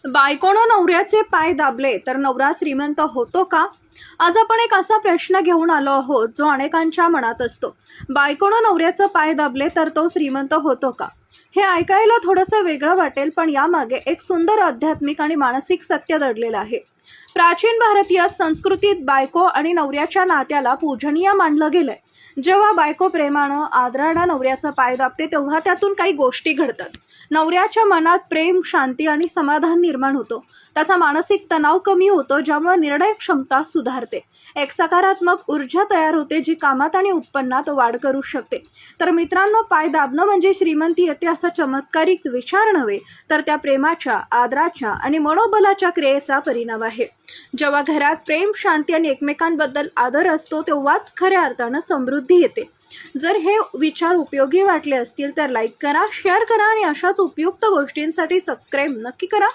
बायकोनं नवऱ्याचे पाय दाबले तर नवरा श्रीमंत होतो का? आज आपण एक असा प्रश्न घेऊन आलो आहोत जो अनेकांच्या मनात असतो. बायकोनं नवऱ्याचे पाय दाबले तर तो श्रीमंत होतो का? हे ऐकायला थोडंसं वेगळं वाटेल, पण यामागे एक सुंदर आध्यात्मिक आणि मानसिक सत्य दडलेलं आहे. प्राचीन भारतीय संस्कृतीत बायको आणि नवऱ्याच्या नात्याला पूजनीय मानलं गेलंय. जेव्हा बायको प्रेमानं आदरानं नवऱ्याचा पाय दाबते तेव्हा त्यातून काही गोष्टी घडतात. नवऱ्याच्या मनात प्रेम, शांती आणि समाधान निर्माण होतो. त्याचा मानसिक तणाव कमी होतो, ज्यामुळे निर्णय क्षमता सुधारते. एक सकारात्मक ऊर्जा तयार होते, जी कामात आणि उत्पन्नात वाढ करू शकते. तर मित्रांनो, पाय दाबणं म्हणजे श्रीमंती येते असा चमत्कारिक विचार नव्हे, तर त्या प्रेमाच्या, आदराच्या आणि मनोबलाच्या क्रियेचा परिणाम आहे. जेव्हा घरात प्रेम, शांती आणि एकमेकांबद्दल आदर असतो तेव्हाच खऱ्या अर्थानं समृद्धी येते. जर हे विचार उपयोगी वाटले असतील तर लाईक करा, शेअर करा आणि अशाच उपयुक्त गोष्टींसाठी सबस्क्राईब नक्की करा.